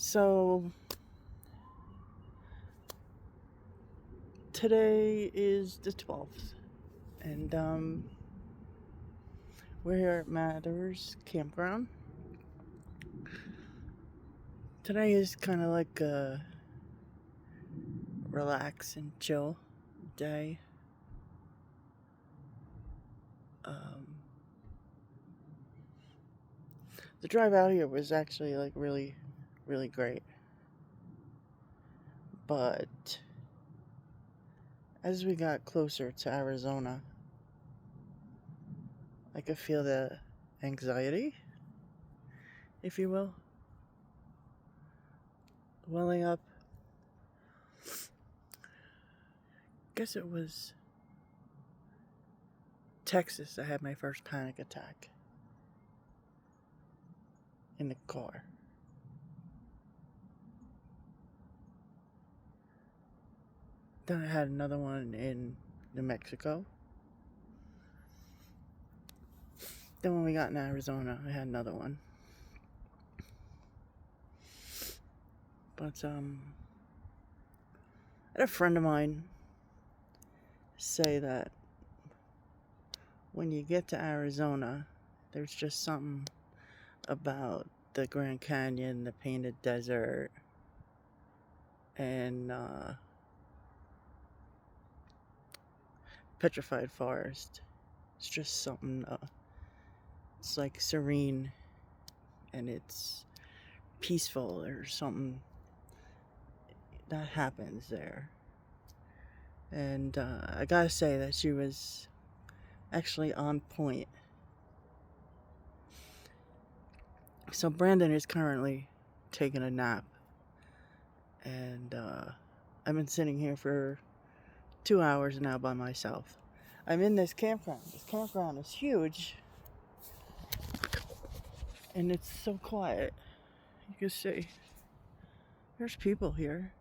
So today is the 12th, and we're here at Matters Campground. Today is kind of like a relax and chill day. Um, the drive out here was actually like really, really great, but as we got closer to Arizona, I could feel the anxiety, if you will, welling up. Guess it was Texas. I had my first panic attack in the car. Then I had another one in New Mexico. Then when we got in Arizona, I had another one. But I had a friend of mine say that when you get to Arizona, there's just something about the Grand Canyon, the Painted Desert, and Petrified Forest. It's just something. It's like serene, and it's peaceful, or something that happens there. And I gotta say that she was actually on point. So Brandon is currently taking a nap, and I've been sitting here for 2 hours now by myself. I'm in this campground. This campground is huge, and it's so quiet. You can see there's people here,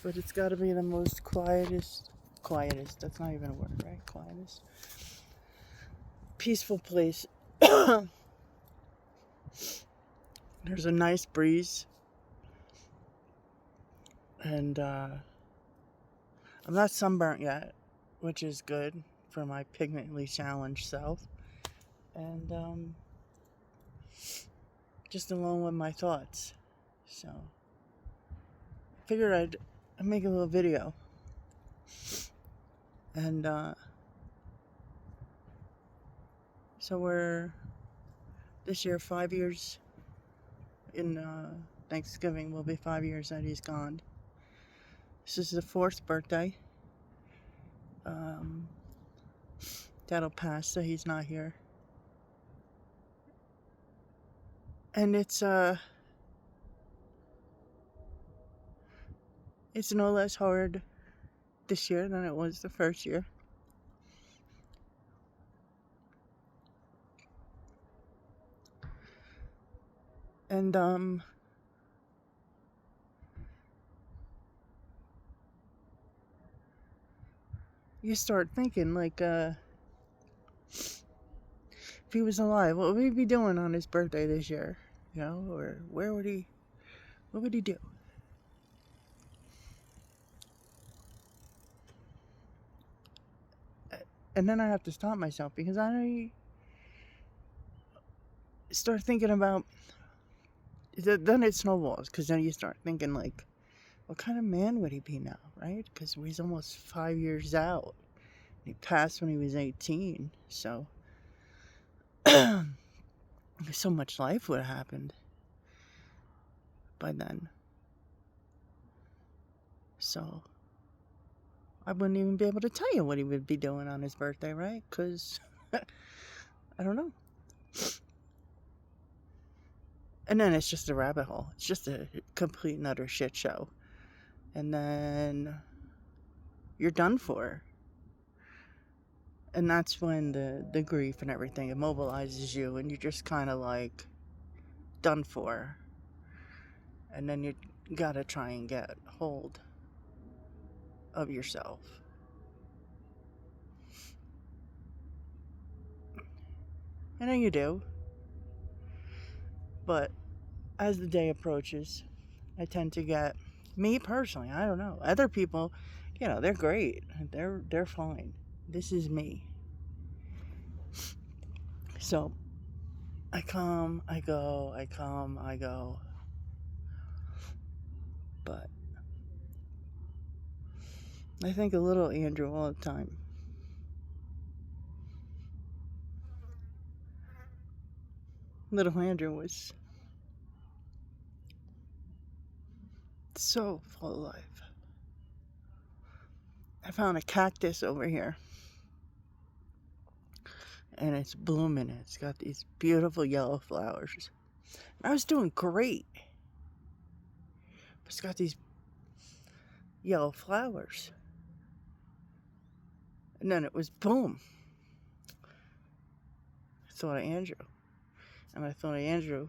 but it's got to be the most quietest. That's not even a word, right? Quietest, peaceful place. There's a nice breeze, and I'm not sunburnt yet, which is good for my pigmentally challenged self. And just alone with my thoughts. So figured I'd make a little video. And so we're this year 5 years in Thanksgiving will be 5 years that he's gone. This is the 4th birthday. That'll pass, so he's not here. And it's no less hard this year than it was the first year. And you start thinking like if he was alive, what would he be doing on his birthday this year? You know, or what would he do? And then I have to stop myself because I start thinking about, then it snowballs, because then you start thinking like, what kind of man would he be now, right? Because he's almost 5 years out. He passed when he was 18, so so much life would have happened by then. So I wouldn't even be able to tell you what he would be doing on his birthday, right? Because I don't know. And then it's just a rabbit hole. It's just a complete and utter shit show. And then you're done for. And that's when the grief and everything immobilizes you, and you're just kind of like done for. And then you gotta try and get hold of yourself. And then you do. But as the day approaches, I tend to get, me personally, I don't know. Other people, they're great. They're fine. This is me. So I come, I go, I come, I go. But I think of little Andrew all the time. Little Andrew was so full of life. I found a cactus over here, and it's blooming. It's got these beautiful yellow flowers. I was doing great. It's got these yellow flowers. And then it was boom. I thought of Andrew. And I thought of Andrew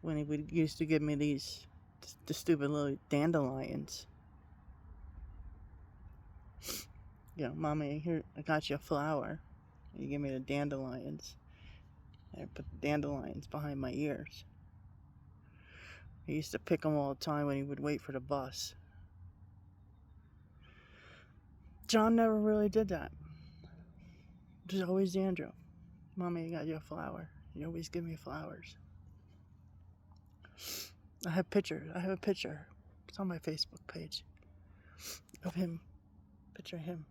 when he would used to give me the stupid little dandelions. Mommy, here, I got you a flower. You give me the dandelions. And I put the dandelions behind my ears. I used to pick them all the time when he would wait for the bus. John never really did that. It was always Andrew. Mommy, I got you a flower. You always give me flowers. I have a picture. It's on my Facebook page of him. Picture of him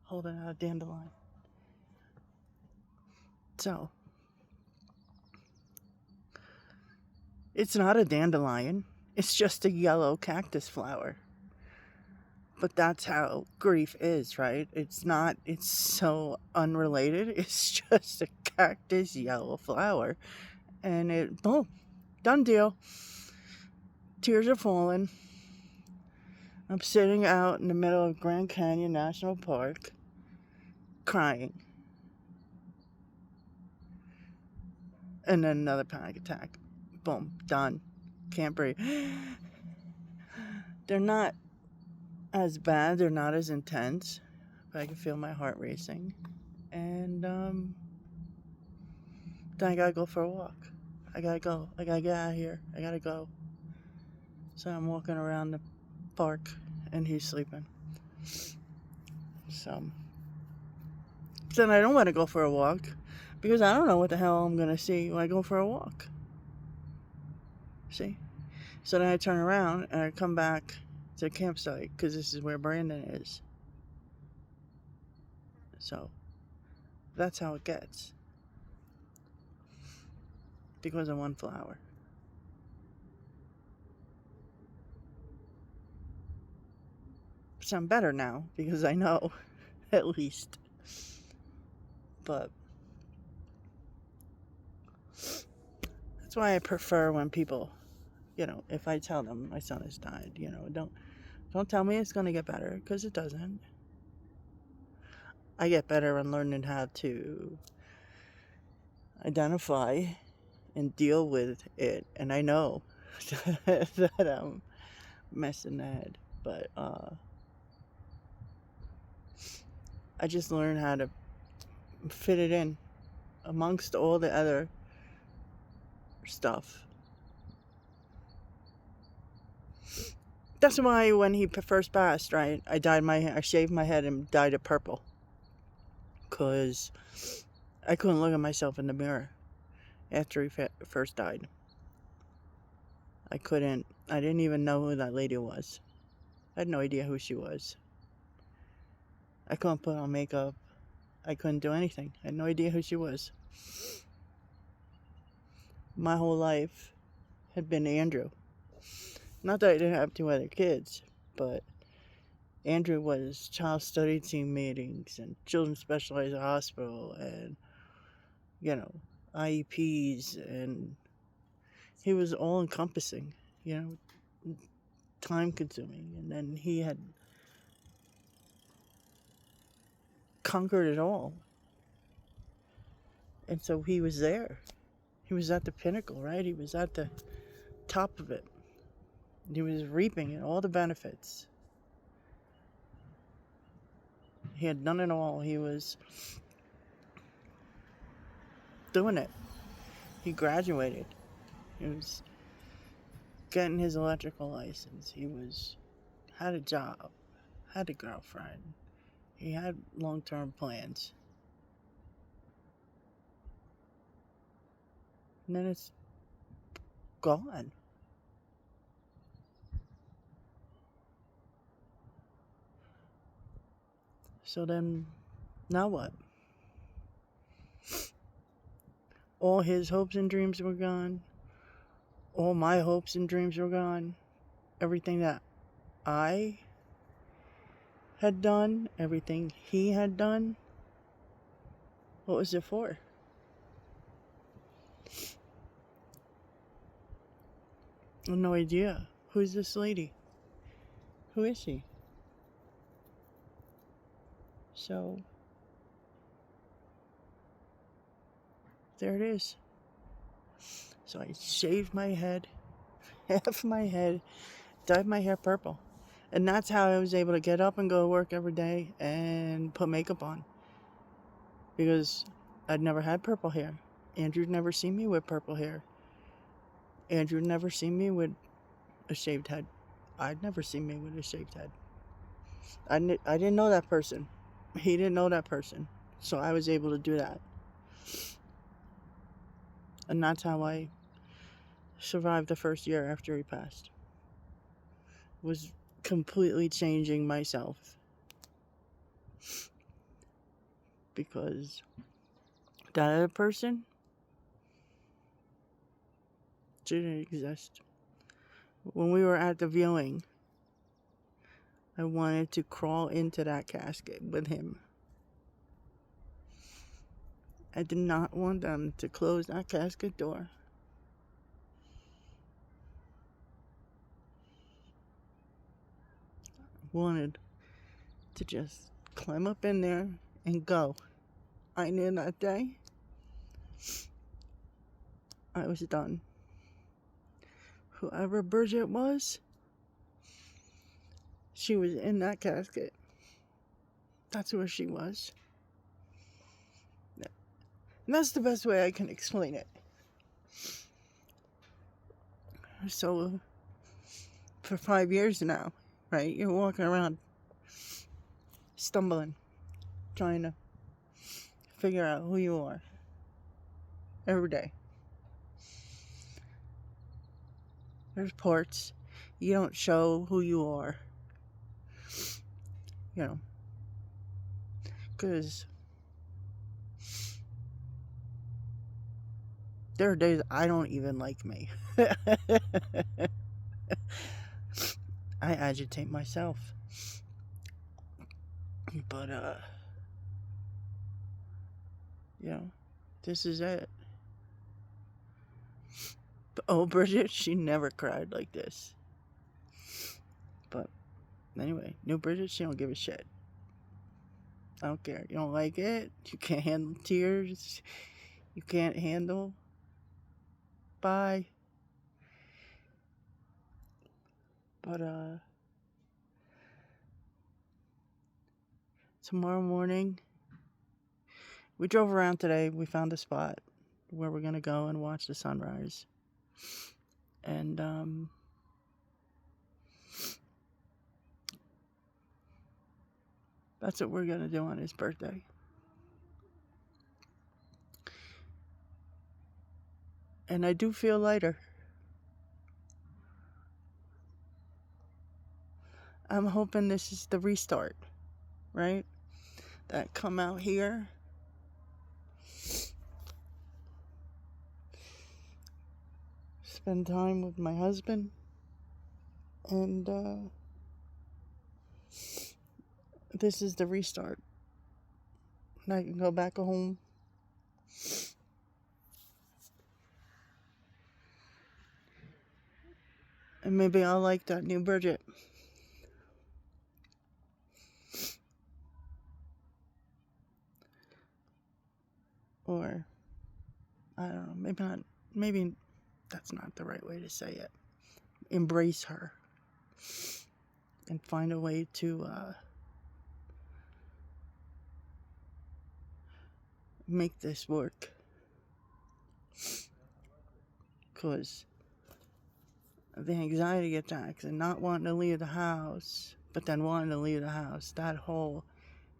holding out a dandelion. So, it's not a dandelion. It's just a yellow cactus flower. But that's how grief is, right? It's so unrelated. It's just a cactus yellow flower. And boom, done deal. Tears are falling. I'm sitting out in the middle of Grand Canyon National Park, crying. And then another panic attack. Boom, done. Can't breathe. They're not as bad, they're not as intense, but I can feel my heart racing. And then I gotta go for a walk. I gotta go. I gotta get out of here. I gotta go. So I'm walking around the park and he's sleeping. So then I don't want to go for a walk because I don't know what the hell I'm gonna see when I go for a walk. See? So then I turn around and I come back to the campsite because this is where Brandon is. So that's how it gets. Because of one flower. So I'm better now because I know, at least. But that's why I prefer when people, if I tell them my son has died, don't tell me it's going to get better because it doesn't. I get better on learning how to identify and deal with it. And I know that I'm messing that. But I just learned how to fit it in amongst all the other stuff. That's why when he first passed, right, I shaved my head and dyed it purple. Because I couldn't look at myself in the mirror after he first died. I didn't even know who that lady was. I had no idea who she was. I couldn't put on makeup. I couldn't do anything. I had no idea who she was. My whole life had been Andrew. Not that I didn't have 2 other kids, but Andrew was child study team meetings and children's specialized hospital and, IEPs, and he was all encompassing, time consuming. And then he had conquered it all. And so he was there. He was at the pinnacle, right? He was at the top of it. He was reaping all the benefits. He had done it all. He was doing it. He graduated. It was getting his electrical license. He had a job, had a girlfriend. He had long-term plans. And then it's gone. So then, now what? All his hopes and dreams were gone. All my hopes and dreams were gone. Everything that I had done, everything he had done, what was it for? I have no idea. Who's this lady? Who is she? So, there it is. So I shaved my head, half my head, dyed my hair purple. And that's how I was able to get up and go to work every day and put makeup on. Because I'd never had purple hair. Andrew'd never seen me with purple hair. Andrew'd never seen me with a shaved head. I'd never seen me with a shaved head. I didn't know that person. He didn't know that person. So I was able to do that. And that's how I survived the first year after he passed. Was completely changing myself. Because that other person didn't exist. When we were at the viewing, I wanted to crawl into that casket with him. I did not want them to close that casket door. I wanted to just climb up in there and go. I knew that day I was done. Whoever Bridget was, she was in that casket. That's where she was. And that's the best way I can explain it. So, for 5 years now, right, you're walking around stumbling, trying to figure out who you are every day. There's parts you don't show who you are, because there are days I don't even like me. I agitate myself. But, this is it. But, Bridget, she never cried like this. But, anyway, new Bridget, she don't give a shit. I don't care. You don't like it? You can't handle tears? You can't handle? Bye. But, tomorrow morning, we drove around today. We found a spot where we're gonna go and watch the sunrise. And, that's what we're gonna do on his birthday. And I do feel lighter. I'm hoping this is the restart, right? That come out here, spend time with my husband, and this is the restart. And I can go back home. And maybe I'll like that new Bridget. Or, I don't know, maybe that's not the right way to say it. Embrace her. And find a way to make this work. Because the anxiety attacks and not wanting to leave the house, but then wanting to leave the house, that whole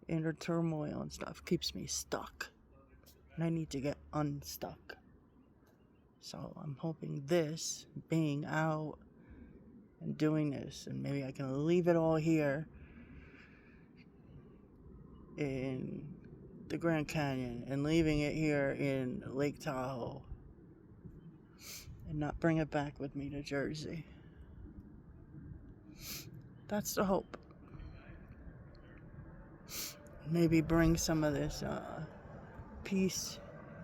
inner turmoil and stuff keeps me stuck. And I need to get unstuck. So I'm hoping this, being out and doing this, and maybe I can leave it all here in the Grand Canyon and leaving it here in Lake Tahoe and not bring it back with me to Jersey. That's the hope. Maybe bring some of this peace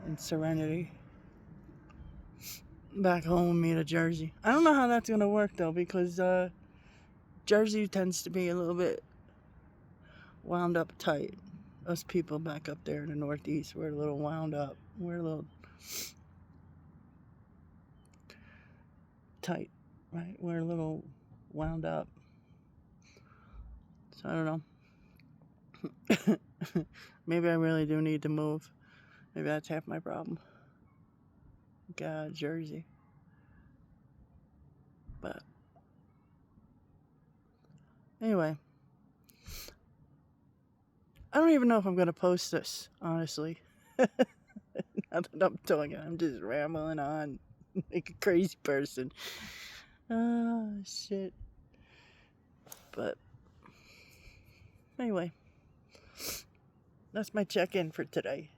and serenity back home with me to Jersey. I don't know how that's gonna work though, because Jersey tends to be a little bit wound up tight. Us people back up there in the Northeast, we're a little wound up. We're a little tight, right? We're a little wound up. So I don't know. Maybe I really do need to move. Maybe that's half my problem. God, Jersey. But anyway, I don't even know if I'm going to post this, honestly. Now that I'm talking, I'm just rambling on like a crazy person. Oh, shit. But anyway, that's my check-in for today.